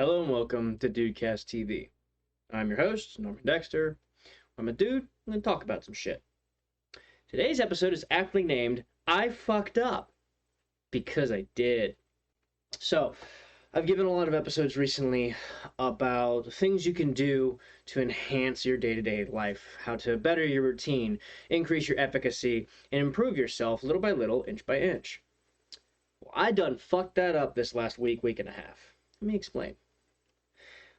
Hello and welcome to DudeCast TV. I'm your host, Norman Dexter. I'm a dude. I'm going to talk about some shit. Today's episode is aptly named, I Fucked Up. Because I did. So, I've given a lot of episodes recently about things you can do to enhance your day-to-day life, how to better your routine, increase your efficacy, and improve yourself little by little, inch by inch. Well, I done fucked that up this last week and a half. Let me explain.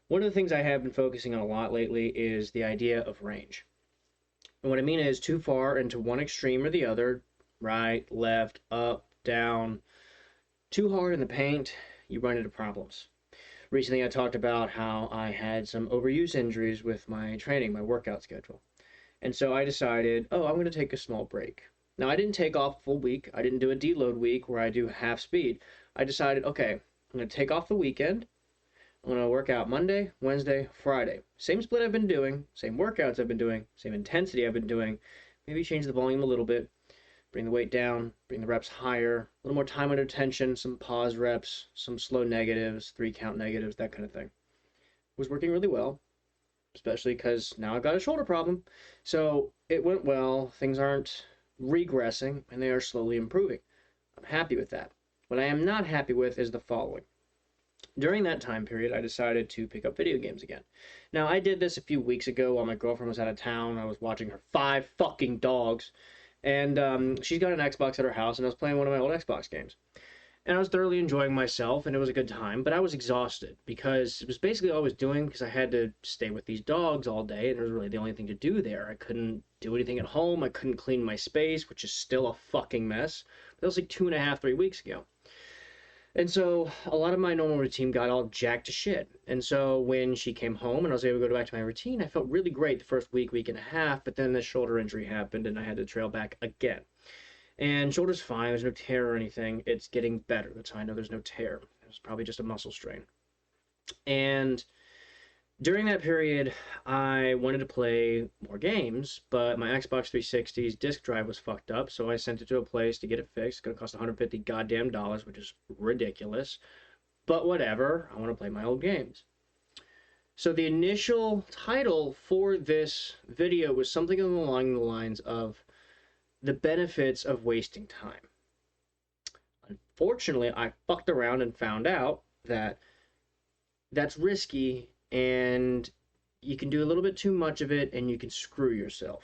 One of the things I have been focusing on a lot lately is the idea of range. And what I mean is too far into one extreme or the other, right, left, up, down, too hard in the paint, you run into problems. Recently I talked about how I had some overuse injuries with my training, my workout schedule. And so I decided, I'm going to take a small break. Now I didn't take off a full week. I didn't do a deload week where I do half speed. I decided, okay, I'm going to take off the weekend. I'm going to work out Monday, Wednesday, Friday. Same split I've been doing, same workouts I've been doing, same intensity I've been doing. Maybe change the volume a little bit, bring the weight down, bring the reps higher, a little more time under tension, some pause reps, some slow negatives, 3-count negatives, that kind of thing. It was working really well, especially because now I've got a shoulder problem. So it went well, things aren't regressing, and they are slowly improving. I'm happy with that. What I am not happy with is the following. During that time period, I decided to pick up video games again. Now, I did this a few weeks ago while my girlfriend was out of town. I was watching her 5 fucking dogs. And she's got an Xbox at her house, and I was playing one of my old Xbox games. And I was thoroughly enjoying myself, and it was a good time, but I was exhausted because it was basically all I was doing because I had to stay with these dogs all day, and it was really the only thing to do there. I couldn't do anything at home. I couldn't clean my space, which is still a fucking mess. That was like 2.5, 3 weeks ago. And so a lot of my normal routine got all jacked to shit. And so when she came home and I was able to go back to my routine, I felt really great the first week and a half, but then the shoulder injury happened and I had to trail back again. And shoulder's fine, there's no tear or anything. It's getting better. That's how I know there's no tear. It was probably just a muscle strain. And during that period, I wanted to play more games, but my Xbox 360's disk drive was fucked up, so I sent it to a place to get it fixed. It's going to cost $150 goddamn dollars, which is ridiculous. But whatever, I want to play my old games. So the initial title for this video was something along the lines of the benefits of wasting time. Unfortunately, I fucked around and found out that that's risky, and you can do a little bit too much of it and you can screw yourself,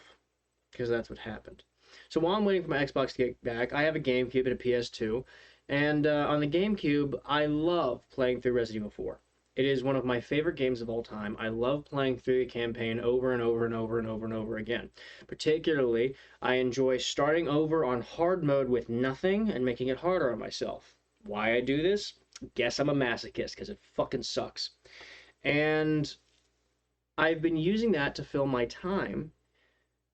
because that's what happened. So while I'm waiting for my Xbox to get back, I have a GameCube and a PS2, and on the GameCube, I love playing through Resident Evil 4. It is one of my favorite games of all time. I love playing through the campaign over and over and over and over and over again. Particularly, I enjoy starting over on hard mode with nothing and making it harder on myself. Why I do this? Guess I'm a masochist, because it fucking sucks. And I've been using that to fill my time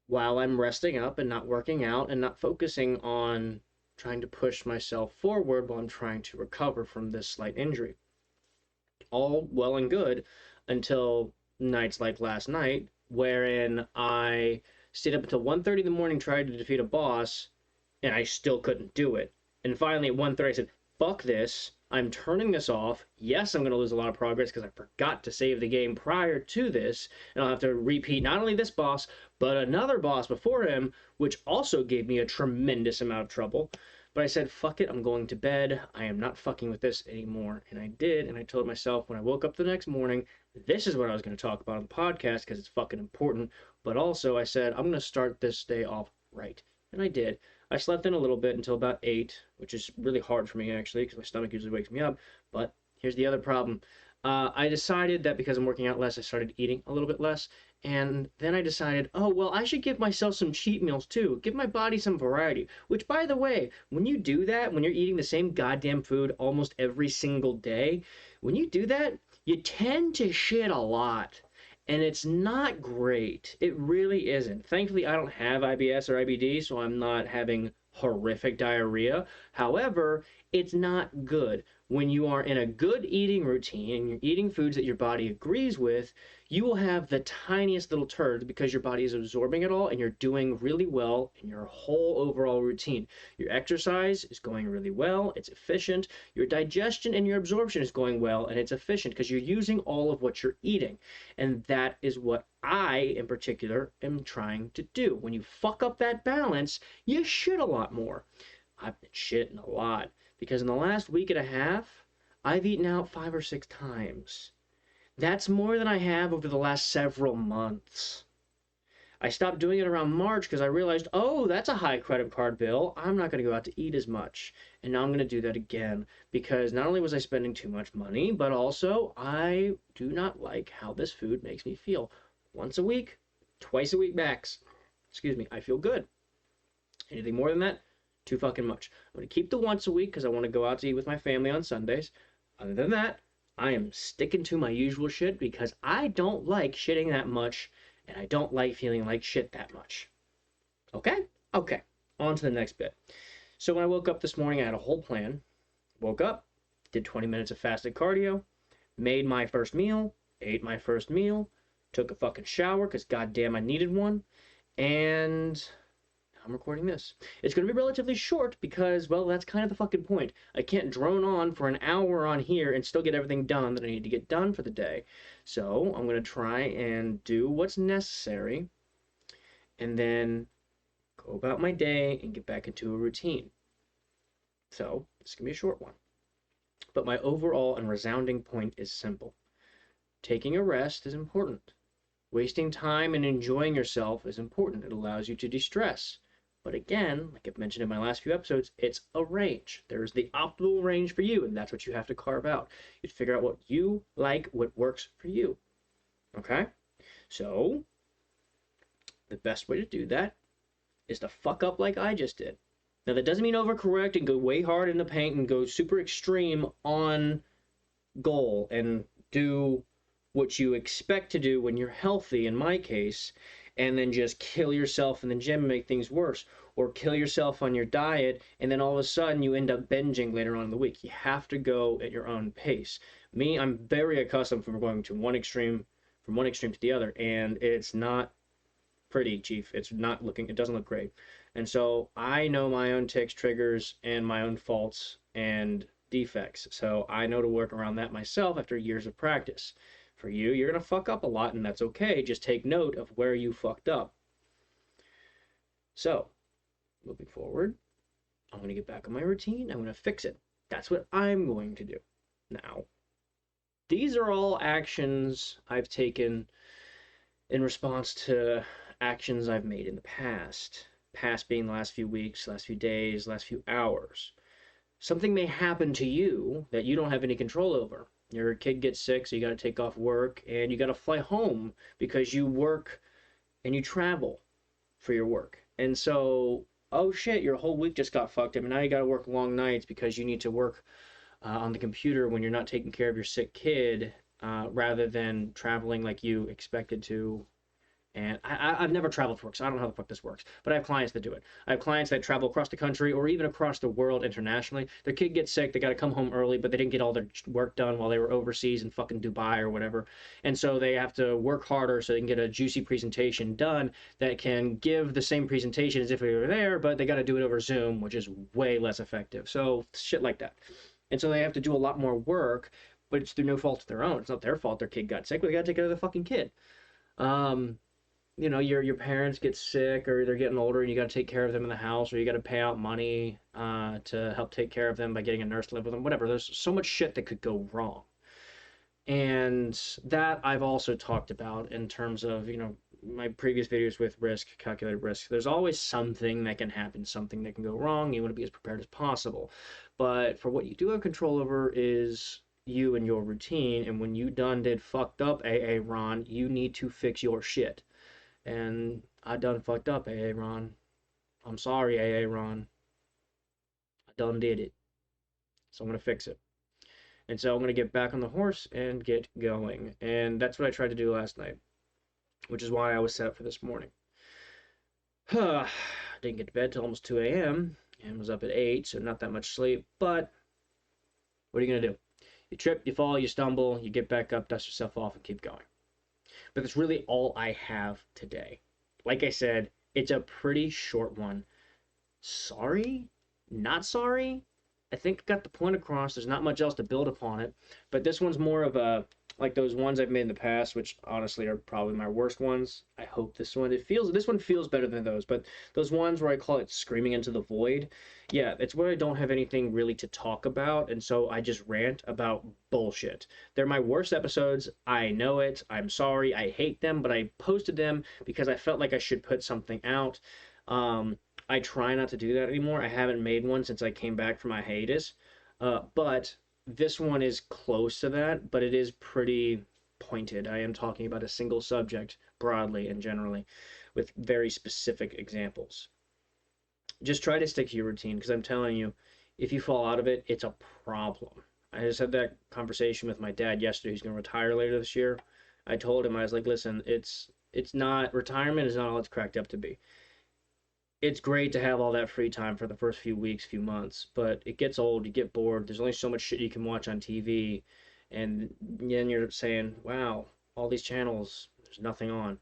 while I'm resting up and not working out and not focusing on trying to push myself forward while I'm trying to recover from this slight injury. All well and good until nights like last night, wherein I stayed up until 1:30 in the morning trying to defeat a boss, and I still couldn't do it. And finally at 1:30 I said, fuck this. I'm turning this off. Yes, I'm going to lose a lot of progress because I forgot to save the game prior to this, and I'll have to repeat not only this boss, but another boss before him, which also gave me a tremendous amount of trouble. But I said, fuck it, I'm going to bed. I am not fucking with this anymore. And I did, and I told myself when I woke up the next morning, this is what I was going to talk about on the podcast because it's fucking important. But also I said, I'm going to start this day off right. And I did. I slept in a little bit until about 8, which is really hard for me, actually, because my stomach usually wakes me up. But here's the other problem. I decided that because I'm working out less, I started eating a little bit less. And then I decided, I should give myself some cheat meals, too. Give my body some variety. Which, by the way, when you do that, when you're eating the same goddamn food almost every single day, when you do that, you tend to shit a lot. And it's not great. It really isn't. Thankfully, I don't have IBS or IBD, so I'm not having horrific diarrhea. However, it's not good. when you are in a good eating routine and you're eating foods that your body agrees with, you will have the tiniest little turd because your body is absorbing it all and you're doing really well in your whole overall routine. Your exercise is going really well, it's efficient. Your digestion and your absorption is going well and it's efficient because you're using all of what you're eating. And that is what I, in particular, am trying to do. When you fuck up that balance, you shit a lot more. I've been shitting a lot because in the last week and a half, I've eaten out 5 or 6 times. That's more than I have over the last several months. I stopped doing it around March because I realized, oh, that's a high credit card bill. I'm not going to go out to eat as much. And now I'm going to do that again because not only was I spending too much money, but also I do not like how this food makes me feel. Once a week, twice a week max. Excuse me, I feel good. Anything more than that, too fucking much. I'm going to keep the once a week because I want to go out to eat with my family on Sundays. Other than that, I am sticking to my usual shit because I don't like shitting that much and I don't like feeling like shit that much. Okay? Okay. On to the next bit. So when I woke up this morning, I had a whole plan. Woke up, did 20 minutes of fasted cardio, made my first meal, ate my first meal, took a fucking shower because goddamn I needed one, and I'm recording this. It's going to be relatively short because, well, that's kind of the fucking point. I can't drone on for an hour on here and still get everything done that I need to get done for the day. So I'm going to try and do what's necessary and then go about my day and get back into a routine. So this can be a short one. But my overall and resounding point is simple. Taking a rest is important. Wasting time and enjoying yourself is important. It allows you to de-stress. But again, like I've mentioned in my last few episodes, it's a range. There's the optimal range for you, and that's what you have to carve out. You figure out what you like, what works for you. Okay? So, the best way to do that is to fuck up like I just did. Now, that doesn't mean overcorrect and go way hard in the paint and go super extreme on goal and do what you expect to do when you're healthy, in my case, and then just kill yourself in the gym and make things worse, or kill yourself on your diet, and then all of a sudden you end up binging later on in the week. You have to go at your own pace. Me, I'm very accustomed from going to one extreme to the other, and it's not pretty, Chief. It doesn't look great. And so I know my own tics, triggers, and my own faults and defects. So I know to work around that myself after years of practice. For you, you're going to fuck up a lot, and that's okay. Just take note of where you fucked up. So, moving forward, I'm going to get back on my routine. I'm going to fix it. That's what I'm going to do. Now, these are all actions I've taken in response to actions I've made in the past. Past being the last few weeks, last few days, last few hours. Something may happen to you that you don't have any control over. Your kid gets sick, so you got to take off work, and you got to fly home because you work and you travel for your work. And so, oh shit, your whole week just got fucked up, and now you got to work long nights because you need to work on the computer when you're not taking care of your sick kid, rather than traveling like you expected to. And I've never traveled for work, so I don't know how the fuck this works. But I have clients that do it. I have clients that travel across the country or even across the world internationally. Their kid gets sick, they got to come home early, but they didn't get all their work done while they were overseas in fucking Dubai or whatever. And so they have to work harder so they can get a juicy presentation done that can give the same presentation as if they were there, but they got to do it over Zoom, which is way less effective. So shit like that. And so they have to do a lot more work, but it's through no fault of their own. It's not their fault their kid got sick, but they got to take care of the fucking kid. You know, your parents get sick or they're getting older and you got to take care of them in the house, or you got to pay out money to help take care of them by getting a nurse to live with them, whatever. There's so much shit that could go wrong. And that I've also talked about in terms of, you know, my previous videos with risk, calculated risk. There's always something that can happen, something that can go wrong. You want to be as prepared as possible. But for what you do have control over is you and your routine. And when you did fucked up, A-Aron, you need to fix your shit. And I done fucked up, A-Aron. I'm sorry, A-Aron. I done did it. So I'm going to fix it. And so I'm going to get back on the horse and get going. And that's what I tried to do last night, which is why I was set up for this morning. Didn't get to bed till almost 2 a.m. and was up at 8, so not that much sleep. But What are you going to do? You trip, you fall, you stumble, you get back up, dust yourself off, and keep going. But that's really all I have today. Like I said, it's a pretty short one. Sorry? Not sorry? I think I got the point across. There's not much else to build upon it. But this one's more of a, like those ones I've made in the past, which honestly are probably my worst ones. I hope this one feels better than those. But those ones where I call it screaming into the void, yeah, it's where I don't have anything really to talk about. And so I just rant about bullshit. They're my worst episodes. I know it. I'm sorry. I hate them, but I posted them because I felt like I should put something out. I try not to do that anymore. I haven't made one since I came back from my hiatus. But this one is close to that, but it is pretty pointed. I am talking about a single subject broadly and generally with very specific examples. Just try to stick to your routine because I'm telling you, if you fall out of it, it's a problem. I just had that conversation with my dad yesterday. He's going to retire later this year. I told him, I was like, listen, it's not, retirement is not all it's cracked up to be. It's great to have all that free time for the first few weeks, few months, but it gets old, you get bored, there's only so much shit you can watch on TV, and then you're saying, wow, all these channels, there's nothing on.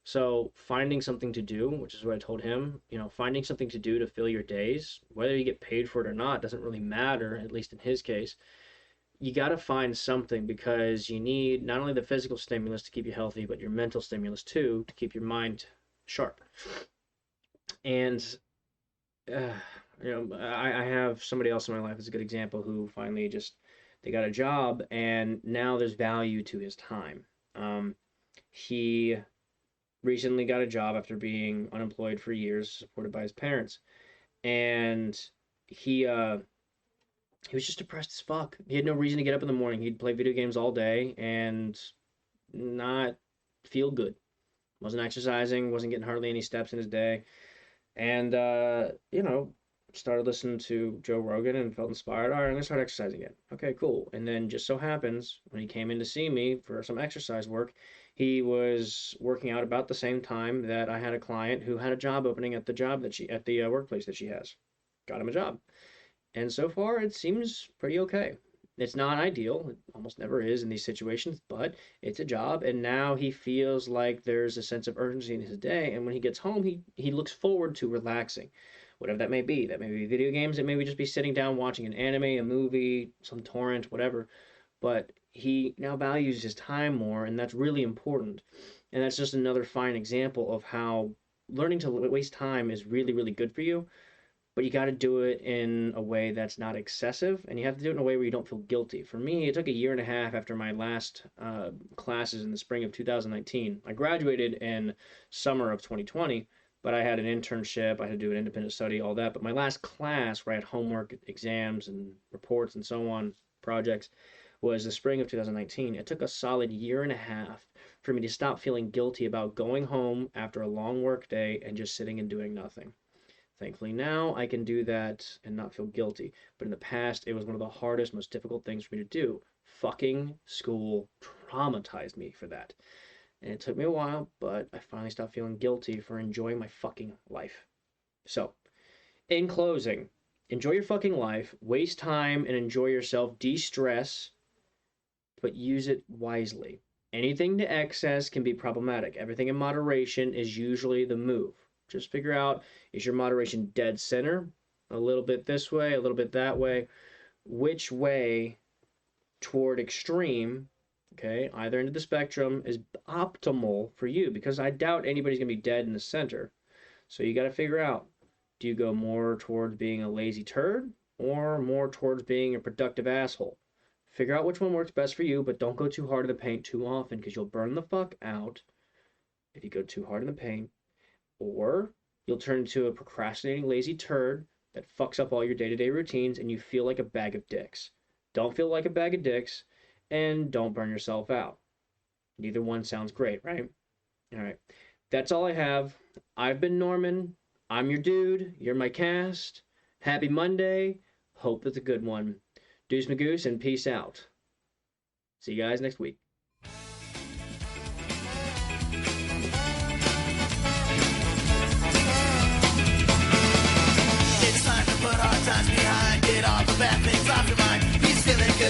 So finding something to do, which is what I told him, finding something to do to fill your days, whether you get paid for it or not, doesn't really matter, at least in his case. You got to find something because you need not only the physical stimulus to keep you healthy, but your mental stimulus too, to keep your mind sharp. And I have somebody else in my life as a good example who finally they got a job and now there's value to his time. He recently got a job after being unemployed for years, supported by his parents, and he was just depressed as fuck. He had no reason to get up in the morning. He'd play video games all day and not feel good. Wasn't exercising, wasn't getting hardly any steps in his day. And, started listening to Joe Rogan and felt inspired. All right, I'm going to start exercising again. Okay, cool. And then just so happens, when he came in to see me for some exercise work, he was working out about the same time that I had a client who had a job opening at the workplace that she has. Got him a job. And so far, it seems pretty okay. It's not ideal. It almost never is in these situations, but it's a job. And now he feels like there's a sense of urgency in his day. And when he gets home, he looks forward to relaxing, whatever that may be. That may be video games. It may just be sitting down watching an anime, a movie, some torrent, whatever. But he now values his time more, and that's really important. And that's just another fine example of how learning to waste time is really, really good for you. But you got to do it in a way that's not excessive, and you have to do it in a way where you don't feel guilty. For me, it took a year and a half after my last classes in the spring of 2019. I graduated in summer of 2020, but I had an internship, I had to do an independent study, all that. But my last class, where I had homework, exams, and reports, and so on, projects, was the spring of 2019. It took a solid year and a half for me to stop feeling guilty about going home after a long work day and just sitting and doing nothing. Thankfully now I can do that and not feel guilty. But in the past, it was one of the hardest, most difficult things for me to do. Fucking school traumatized me for that. And it took me a while, but I finally stopped feeling guilty for enjoying my fucking life. So, in closing, enjoy your fucking life, waste time and enjoy yourself, de-stress, but use it wisely. Anything to excess can be problematic. Everything in moderation is usually the move. Just figure out, is your moderation dead center? A little bit this way, a little bit that way. Which way toward extreme, okay, either end of the spectrum, is optimal for you? Because I doubt anybody's going to be dead in the center. So you got to figure out, do you go more towards being a lazy turd or more towards being a productive asshole? Figure out which one works best for you, but don't go too hard in the paint too often because you'll burn the fuck out if you go too hard in the paint. Or you'll turn into a procrastinating, lazy turd that fucks up all your day-to-day routines and you feel like a bag of dicks. Don't feel like a bag of dicks and don't burn yourself out. Neither one sounds great, right? All right. That's all I have. I've been Norman. I'm your dude. You're my cast. Happy Monday. Hope it's a good one. Deuce Magoose and peace out. See you guys next week. Put our times behind, get all the bad things off your mind. He's feeling good.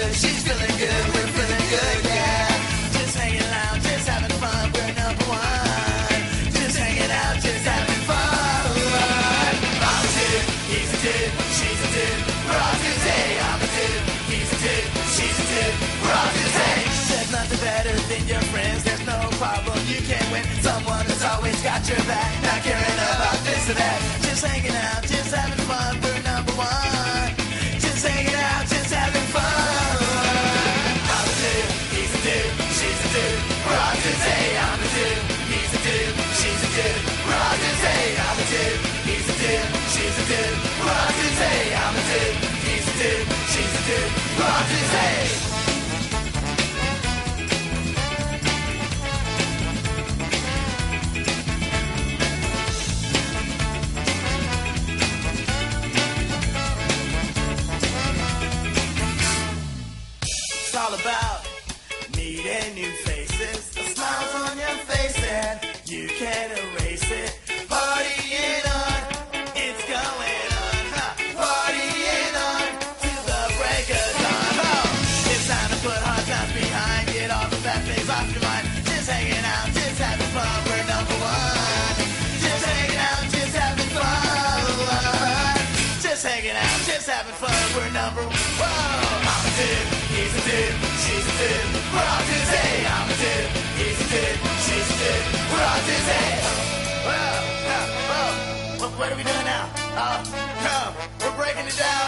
about meeting new faces. The smiles on your face and you can't erase it. Partying on, it's going on, huh? Partying on to the break of dawn. Oh, it's time to put hard times behind. Get all the bad things off your mind. Just hanging out, just having fun. We're number one. Just hanging out, just having fun. Just hanging out, just having fun. We're number one. Whoa, I'm a dude, he's a dude, she's a dude. We're all dudes, hey. I'm a dude, he's a dude, she's a dude. We're all dudes, hey. Whoa, whoa, whoa. What are we doing now? Oh, come, we're breaking it down.